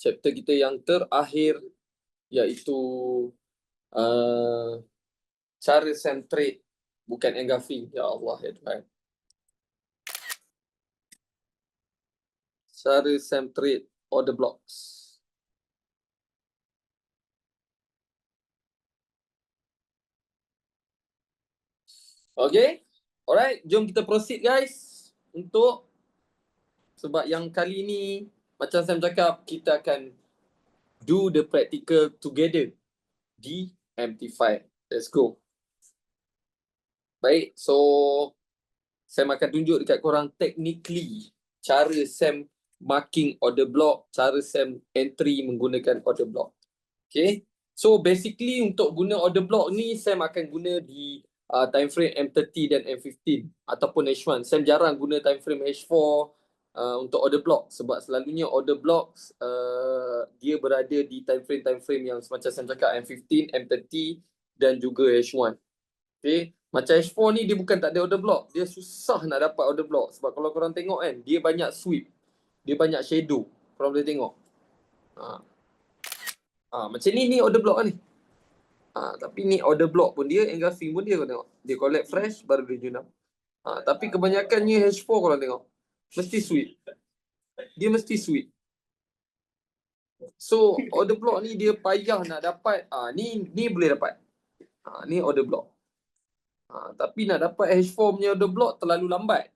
chapter kita yang terakhir, iaitu cara Sam trade, bukan engulfing. Ya Allah, ya Tuhan. Cara Sam trade order blocks. Okay, alright, jom kita proceed guys. Sebab yang kali ni, macam Sam cakap, kita akan do the practical together di Amplify. Let's go. Baik, so Sam akan tunjuk dekat korang technically cara Sam marking order block, cara Sam entry menggunakan order block. Okay, so basically untuk guna order block ni, Sam akan guna di time frame M30 dan M15 ataupun H1. Sam jarang guna time frame H4 untuk order block sebab selalunya order blocks dia berada di time frame yang semacam Sam cakap, M15, M30 dan juga H1. Okay, macam H4 ni dia bukan tak ada order block, dia susah nak dapat order block sebab kalau korang tengok kan, dia banyak sweep, dia banyak shadow. Korang boleh tengok macam ni order block ni. Tapi ni order block pun dia, engulfing pun dia, korang tengok. Dia collect fresh baru dia junam. Tapi kebanyakannya H4 korang tengok, mesti sweep. Dia mesti sweep. So order block ni dia payah nak dapat. Ni boleh dapat. Ni order block. Tapi nak dapat H4 punya order block terlalu lambat.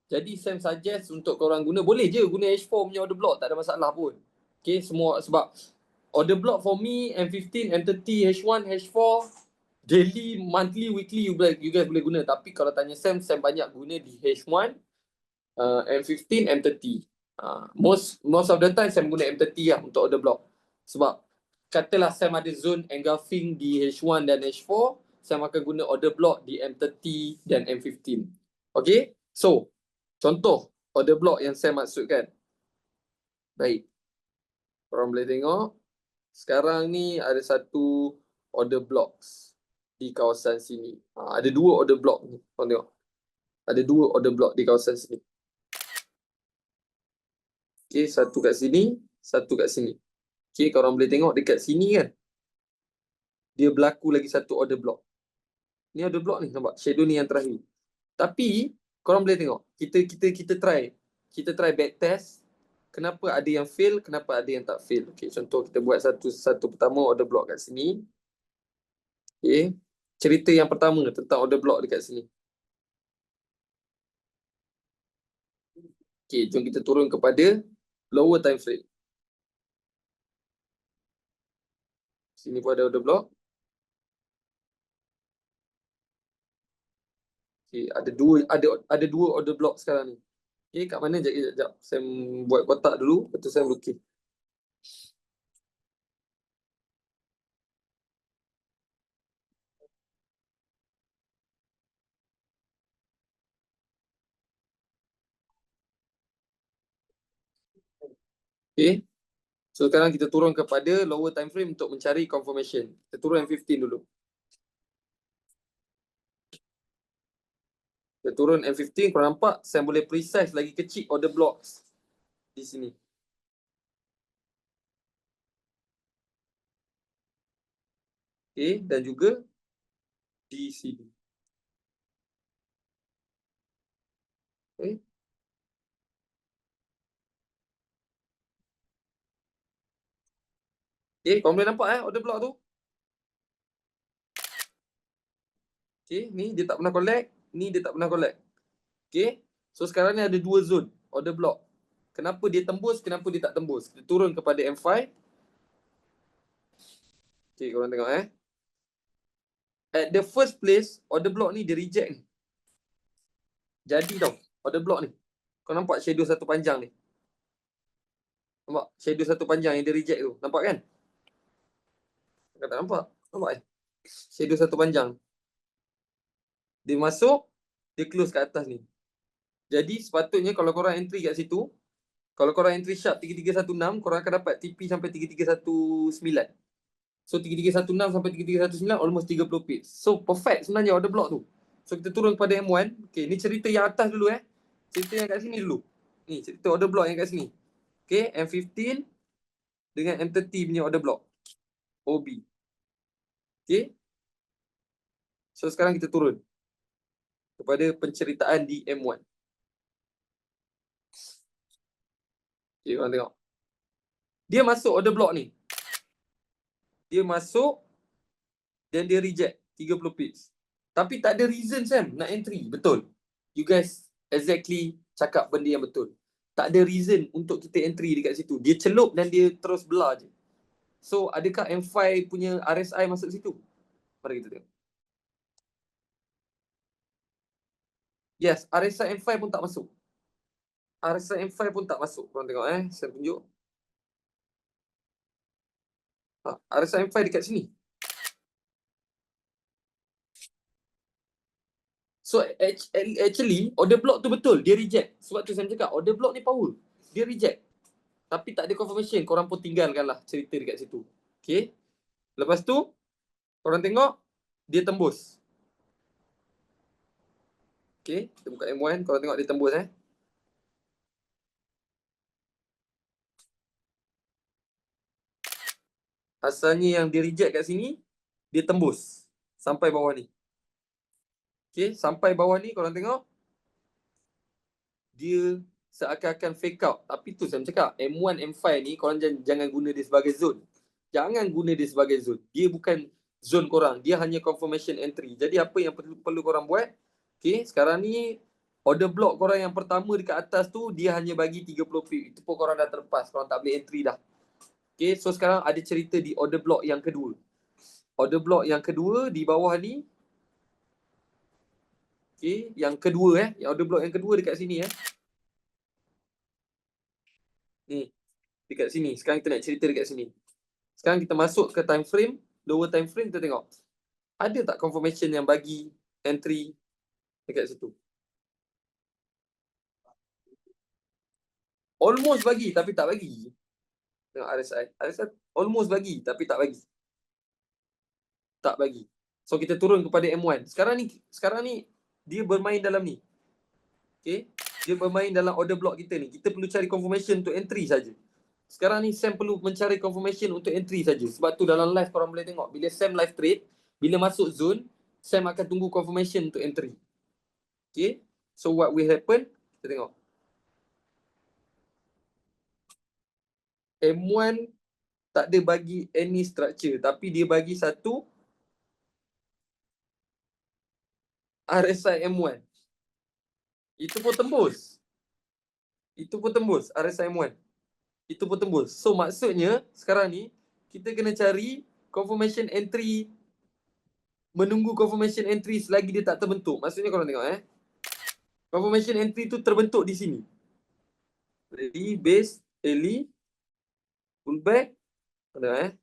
Jadi Sam suggest untuk korang guna, boleh je guna H4 punya order block, tak ada masalah pun. Okay, semua sebab order block for me, M15, M30, H1, H4, daily, monthly, weekly, you guys boleh guna. Tapi kalau tanya Sam banyak guna di H1, M15, M30. Most of the time Sam guna M30 lah untuk order block. Sebab katalah Sam ada zone engulfing di H1 dan H4, Sam akan guna order block di M30 dan M15. Okay, so contoh order block yang Sam maksudkan. Baik, korang boleh tengok sekarang ni ada satu order blocks di kawasan sini. Ada dua order block ni, korang tengok. Ada dua order block di kawasan sini. Okay, satu kat sini, satu kat sini. Okay, korang boleh tengok dekat sini kan, dia berlaku lagi satu order block. Ni order block ni, nampak? Shadow ni yang terakhir. Tapi korang boleh tengok, kita try back test. Kenapa ada yang fail, kenapa ada yang tak fail. Okay, contoh kita buat satu pertama order block kat sini. Okay, cerita yang pertama tentang order block dekat sini. Okay, jom kita turun kepada lower time frame. Sini pun ada order block. Okay, ada dua order block sekarang ni. Okay, kat mana? Sekejap. Saya buat kotak dulu, lepas tu saya lukis. Okay, so sekarang kita turun kepada lower time frame untuk mencari confirmation. Kita turun M15 dulu. Kita turun M15, korang nampak saya boleh precise lagi kecil order blocks di sini. Okay, dan juga di sini. Okay. Okay, korang boleh nampak order block tu. Okay, ni dia tak pernah collect, ni dia tak pernah collect. Okay, so sekarang ni ada dua zone order block. Kenapa dia tembus, kenapa dia tak tembus? Kita turun kepada M5. Okay, korang tengok At the first place, order block ni dia reject ni. Jadi tau, order block ni. Kau nampak shadow satu panjang ni? Nampak? Shadow satu panjang yang dia reject tu. Nampak kan? Kau tak nampak? Nampak shadow satu panjang. Dia masuk, dia close kat atas ni. Jadi sepatutnya kalau korang entry kat situ, kalau korang entry sharp 3316, korang akan dapat TP sampai 3319. So 3316 sampai 3319 almost 30 pips. So perfect sebenarnya order block tu. So kita turun kepada M1. Okay, ni cerita yang atas dulu Cerita yang kat sini dulu. Ni cerita order block yang kat sini. Okay, M15. dengan entity punya order block. OB. Okay. So sekarang kita turun kepada penceritaan di M1. Okay, korang tengok. Dia masuk order block ni. Dia masuk dan dia reject 30 pips. Tapi tak ada reason Sam nak entry. Betul. You guys exactly cakap benda yang betul. Tak ada reason untuk kita entry dekat situ. Dia celup dan dia terus belah je. So adakah M5 punya RSI masuk situ? Mari kita tengok. Yes, RSI M5 pun tak masuk. RSI M5 pun tak masuk. Korang tengok saya tunjuk. RSI M5 dekat sini. So actually order block tu betul, dia reject. Sebab tu saya cakap order block ni power. Dia reject. Tapi tak ada confirmation, korang pun tinggalkanlah cerita dekat situ. Okay. Lepas tu korang tengok dia tembus. Okay, kita buka M1, korang tengok dia tembus Asalnya yang dia reject kat sini, dia tembus sampai bawah ni. Okay, sampai bawah ni korang tengok dia seakan-akan fake out. Tapi tu saya cakap, M1, M5 ni korang jangan guna dia sebagai zone. Jangan guna dia sebagai zone. Dia bukan zone korang. Dia hanya confirmation entry. Jadi apa yang perlu korang buat? Okay, sekarang ni order block korang yang pertama dekat atas tu, dia hanya bagi 30 pip. Itu pun korang dah terlepas. Korang tak boleh entry dah. Okay, so sekarang ada cerita di order block yang kedua. Order block yang kedua di bawah ni. Okay, yang kedua yang order block yang kedua dekat sini Ni, dekat sini. Sekarang kita nak cerita dekat sini. Sekarang kita masuk ke time frame, lower time frame, kita tengok. Ada tak confirmation yang bagi entry dekat situ? Almost bagi tapi tak bagi. Tengok RSI. RSI almost bagi tapi tak bagi. Tak bagi. So kita turun kepada M1. Sekarang ni dia bermain dalam ni. Okay? Dia bermain dalam order block kita ni. Kita perlu cari confirmation untuk entry saja. Sekarang ni Sam perlu mencari confirmation untuk entry saja. Sebab tu dalam live korang boleh tengok. Bila Sam live trade, bila masuk zone, Sam akan tunggu confirmation untuk entry. Okay? So what will happen? Kita tengok. M1 tak ada bagi any structure. Tapi dia bagi satu RSI M1. Itu pun tembus. Itu pun tembus RSI M1. Itu pun tembus. So maksudnya sekarang ni kita kena cari confirmation entry, menunggu confirmation entry selagi dia tak terbentuk. Maksudnya korang tengok confirmation entry tu terbentuk di sini. Ready, base, early, pullback. Tengok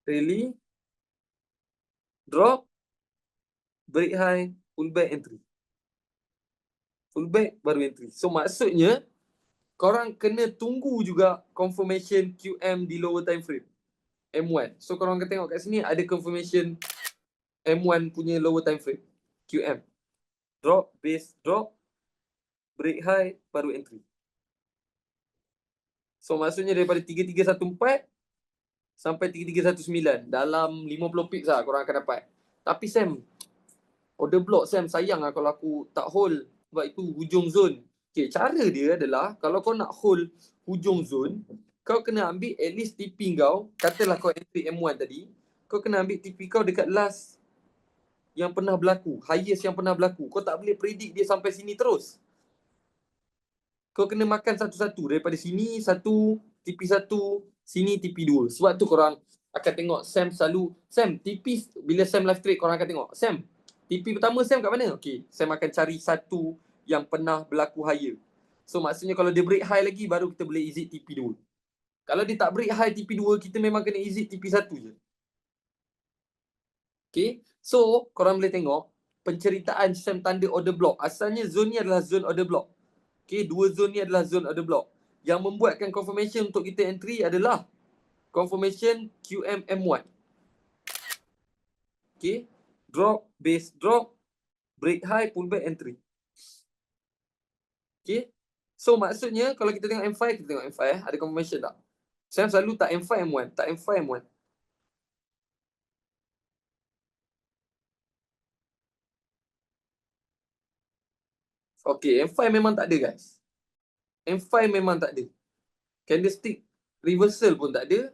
Rally, drop, break high, pullback, entry. Pullback baru entry. So maksudnya korang kena tunggu juga confirmation QM di lower time frame. M1. So korang akan tengok kat sini ada confirmation M1 punya lower time frame. QM. Drop, base, drop, break high, baru entry. So maksudnya daripada 3314 sampai 3319 dalam 50 pips lah korang akan dapat. Tapi Sam, order block Sam, sayang lah kalau aku tak hold sebab itu hujung zone. Okay, cara dia adalah kalau kau nak hold hujung zone, kau kena ambil at least TP kau. Katalah kau entry M1 tadi, kau kena ambil TP kau dekat last yang pernah berlaku, highest yang pernah berlaku. Kau tak boleh predict dia sampai sini terus. Kau kena makan satu-satu. Daripada sini satu, TP1, sini TP2. Sebab tu korang akan tengok Sam selalu, Sam, TP, bila Sam live trade korang akan tengok, Sam, TP pertama Sam kat mana? Okay, Sam akan cari satu yang pernah berlaku higher. So maksudnya kalau dia break high lagi, baru kita boleh exit TP2. Kalau dia tak break high TP2, kita memang kena exit TP1 je. Okay, so korang boleh tengok penceritaan Sam tanda order block. Asalnya zone ni adalah zone order block. Okay, dua zone ni adalah zone order block. Yang membuatkan confirmation untuk kita entry adalah confirmation QMM1. Okay, drop, base drop, break high, pullback, entry. Okay, So maksudnya kalau kita tengok M5, kita tengok M5 ada confirmation tak? Saya selalu tak M5 M1, tak M5 M1. Okay, M5 memang tak ada guys. M5 memang tak ada. Candlestick reversal pun tak ada.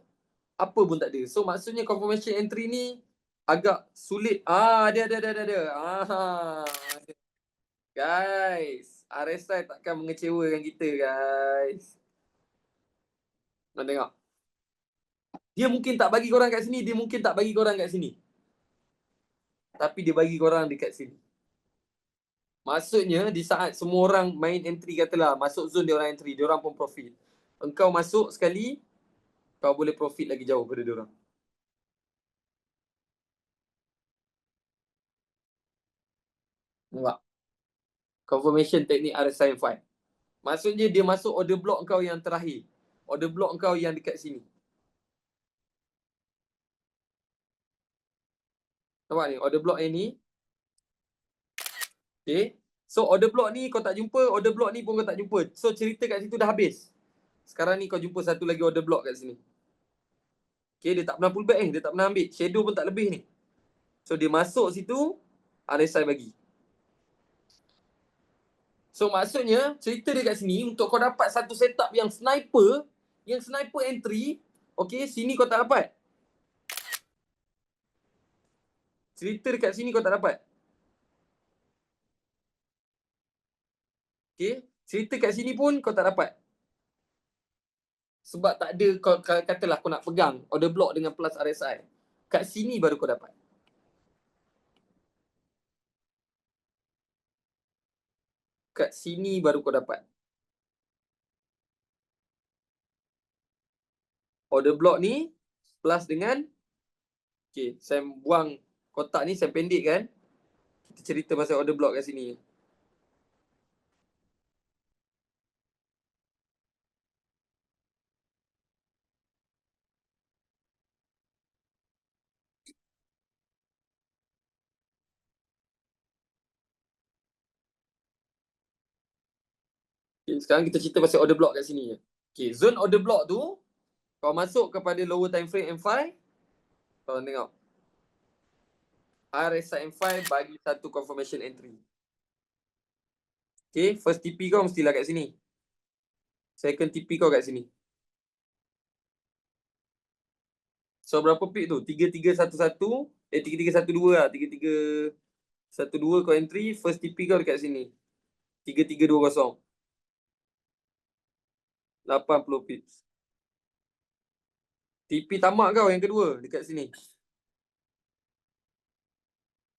Apa pun tak ada. So maksudnya confirmation entry ni agak sulit. Ada. Guys, RSI takkan mengecewakan kita guys. Nak tengok. Dia mungkin tak bagi korang kat sini, dia mungkin tak bagi korang kat sini. Tapi dia bagi korang dekat sini. Maksudnya di saat semua orang main entry katalah masuk zone dia orang entry, dia orang pun profit. Engkau masuk sekali, kau boleh profit lagi jauh pada dia orang. Nampak? Confirmation teknik RSI 5. Maksudnya dia masuk order block kau yang terakhir. Order block kau yang dekat sini. Nampak ni? Order block yang ni. Okay. So order block ni kau tak jumpa, order block ni pun kau tak jumpa. So cerita kat situ dah habis. Sekarang ni kau jumpa satu lagi order block kat sini. Okay, dia tak pernah pullback ni. Dia tak pernah ambil. Shadow pun tak lebih ni. So dia masuk situ, RSI bagi. So maksudnya cerita dia kat sini untuk kau dapat satu setup yang sniper entry, okay, sini kau tak dapat. Cerita dekat sini kau tak dapat. Okay, cerita kat sini pun kau tak dapat. Sebab tak ada, kau katalah kau nak pegang order block dengan plus RSI. Kat sini baru kau dapat. Kat sini baru kau dapat. Order block ni plus dengan, okay, saya buang kotak ni, saya pendek kan. Kita cerita pasal order block kat sini. Okay, sekarang kita cerita pasal order block kat sini. Okay, zone order block tu, kau masuk kepada lower time frame M5, kau tengok. RSI M5 bagi satu confirmation entry. Okay, first TP kau mestilah kat sini. Second TP kau kat sini. So berapa pip tu? 3311, 3312 lah. 3312 kau entry, first TP kau dekat sini. 3320. 80 pips. TP tamak kau yang kedua dekat sini.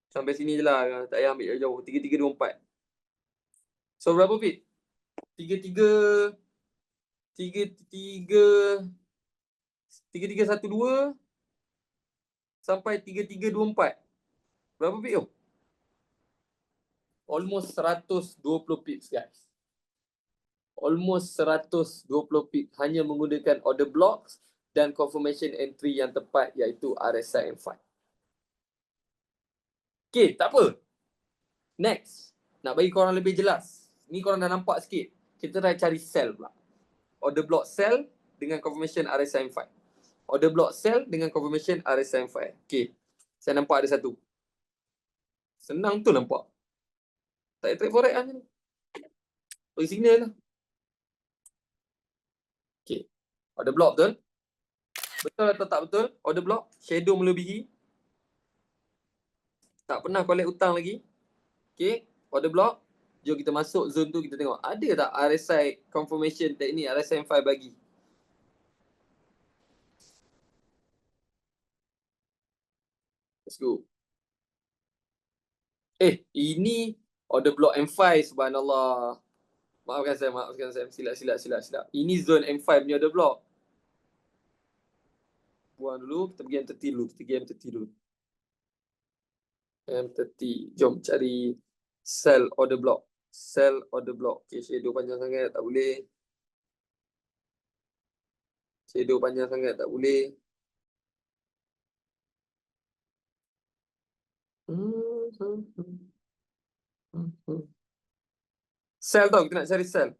Sampai sini je lah. Tak payah ambil jauh. 3324. So berapa pip? 33 3312 sampai 3324. Berapa pip tu? Almost 120 pips guys. Almost 120 pips hanya menggunakan order blocks dan confirmation entry yang tepat iaitu RSI M5. Okay, tak apa. Next. Nak bagi korang lebih jelas. Ni korang dah nampak sikit. Kita dah cari sell pula. Order block sell dengan confirmation RSI M5. Order block sell dengan confirmation RSI M5. Okay. Saya nampak ada satu. Senang tu nampak. Tak payah trade forex lah ni. Bagi signal lah. Okay. Order block betul? Betul atau tak betul? Order block. Shadow melebihi. Tak pernah collect hutang lagi. Okay. Order block. Jom kita masuk zone tu, kita tengok. Ada tak RSI confirmation teknik RSI M5 bagi? Let's go. Ini order block M5, subhanallah. Maafkan saya. Silap. Ini zone M5 punya order block. Buang dulu, kita pergi M30 dulu. M30. Jom cari sell order block. Okay, shadow panjang sangat, tak boleh. Sell tau, kita nak cari sell.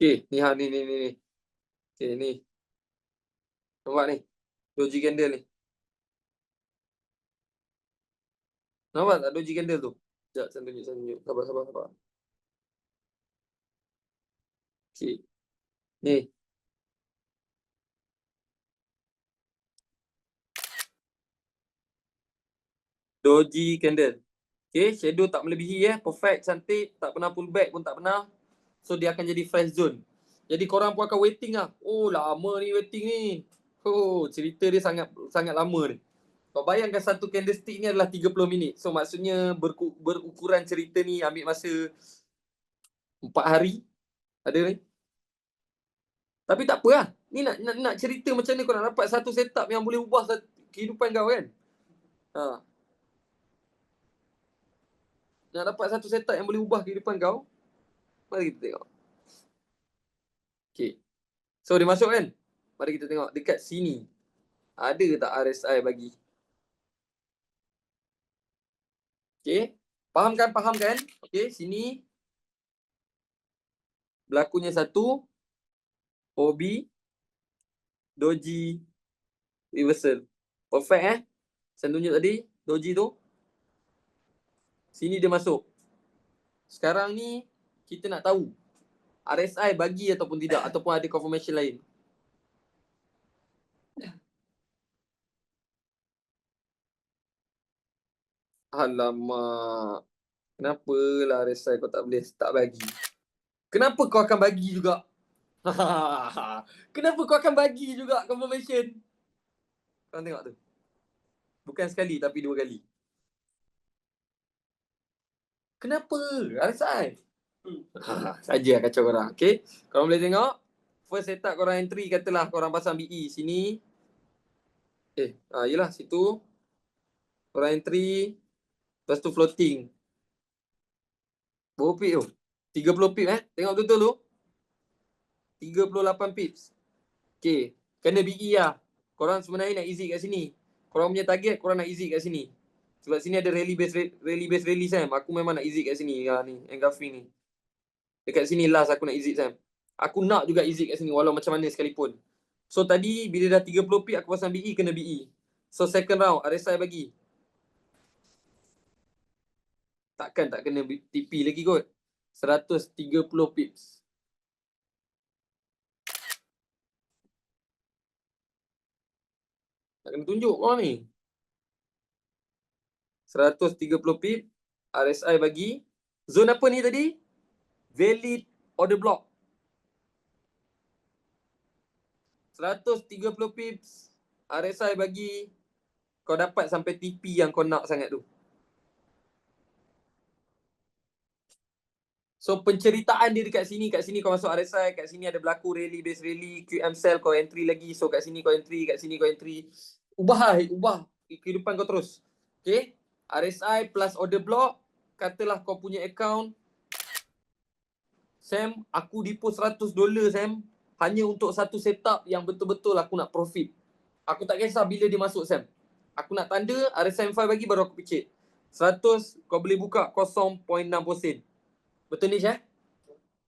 Okay, ni ha, ni. Okay, ni. Nampak ni? Doji candle ni. Nampak tak doji candle tu? Sekejap, saya tunjuk. Sabar. Okay. Ni. Doji candle. Okay, shadow tak melebihi perfect, cantik, tak pernah pull back pun tak pernah. So dia akan jadi fresh zone. Jadi korang pun akan waiting lah. Oh, lama ni waiting ni. Oh, cerita dia sangat lama ni. Kau bayangkan satu candlestick ni adalah 30 minit. So maksudnya berukuran cerita ni ambil masa 4 hari. Ada ni. Tapi tak apa lah. Ni nak cerita macam ni kau nak dapat satu setup yang boleh ubah kehidupan kau kan. Ha. Nak dapat satu setup yang boleh ubah kehidupan kau. Mari kita tengok. Okay. So dia masuk kan. Mari kita tengok dekat sini. Ada tak RSI bagi? Okay. Faham kan? Okay. Sini. Berlakunya satu. OB. Doji. Reversal. Perfect Saya tunjuk tadi. Doji tu. Sini dia masuk. Sekarang ni. Kita nak tahu. RSI bagi ataupun tidak. Ataupun ada confirmation lain. Alamak. Kenapa lah RSI kau tak boleh tak bagi? Kenapa kau akan bagi juga? Kenapa kau akan bagi juga confirmation? Korang tengok tu. Bukan sekali tapi 2 kali. Kenapa? RSI. Saja kacau korang. Okay. Korang boleh tengok. First setup korang entry katalah korang pasang BE sini. Yelah situ. Korang entry. Lepas tu floating. Berapa pip tu? 30 pip Tengok betul tu. 38 pips. Okay. Kena BE lah. Korang sebenarnya nak exit kat sini. Korang punya target korang nak exit kat sini. Sebab sini ada rally base release Aku memang nak exit kat sini. Ni engulfing ni. Dekat sini last aku nak exit Aku nak juga exit kat sini walau macam mana sekalipun. So tadi bila dah 30 pip aku pasang BE kena BE. So second round RSI bagi. Takkan tak kena TP lagi kot. 130 pips. Tak kena tunjuk korang ni. 130 pip. RSI bagi. Zone apa ni tadi? Valid order block. 130 pips. RSI bagi. Kau dapat sampai TP yang kau nak sangat tu. So penceritaan dia dekat sini. Kat sini kau masuk RSI. Kat sini ada berlaku rally base rally. QM sell kau entry lagi. So kat sini kau entry. Kat sini kau entry. Ubah kehidupan kau terus. Okay. RSI plus order block. Katalah kau punya account. Sam, aku deposit $100 Sam. Hanya untuk satu setup yang betul-betul aku nak profit. Aku tak kisah bila dia masuk Sam. Aku nak tanda RSI 5 bagi baru aku picit. 100 kau boleh buka 0.6%. Betul ni Syah?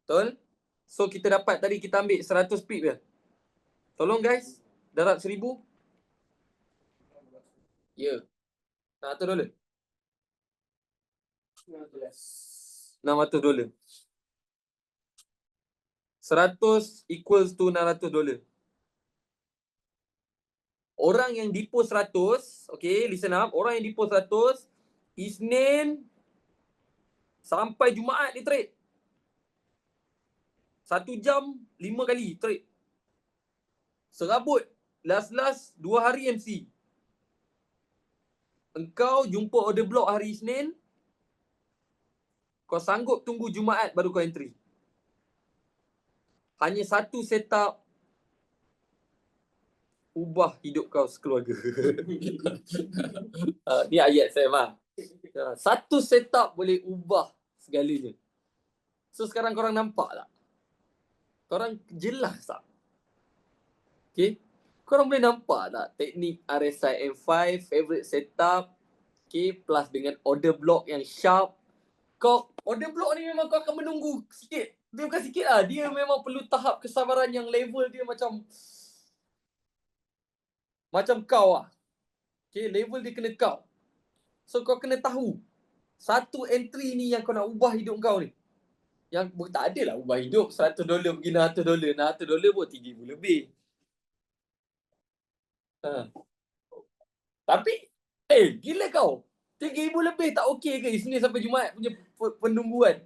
Betul? So kita dapat tadi kita ambil 100 pip je. Tolong guys. Darab 1000. Ya. Nak $100. $600. 100 equals to $600. Orang yang deposit 100, okay, listen up. Orang yang deposit 100, Isnin sampai Jumaat dia trade. 1 jam 5 kali trade. Serabut last 2 hari MC. Engkau jumpa order block hari Isnin. Kau sanggup tunggu Jumaat baru kau entry. Hanya satu setup ubah hidup kau sekeluarga. Ni ayat saya mah. Satu setup boleh ubah segalanya. So sekarang korang nampak tak? Korang jelas tak? Okay. Korang boleh nampak tak teknik RSI M5, favorite setup, okay, plus dengan order block yang sharp. Kau order block ni memang kau akan menunggu sikit. dia bukan sikit lah. Dia memang perlu tahap kesabaran yang level dia macam kau lah. Okay, level dia kena kau. So kau kena tahu. Satu entry ni yang kau nak ubah hidup kau ni. Yang tak adalah ubah hidup $100 pergi $100 pun $3,000 lebih. Ha. Tapi, gila kau. $3,000 lebih tak okey ke Isnin sampai Jumaat punya penungguan?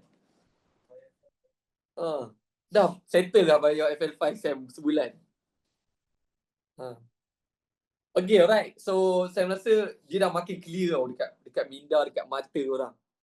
Dah settle lah bayar FL5 Sam sebulan. Okay, alright. So, saya rasa dia dah makin clear tau dekat minda, dekat mata orang.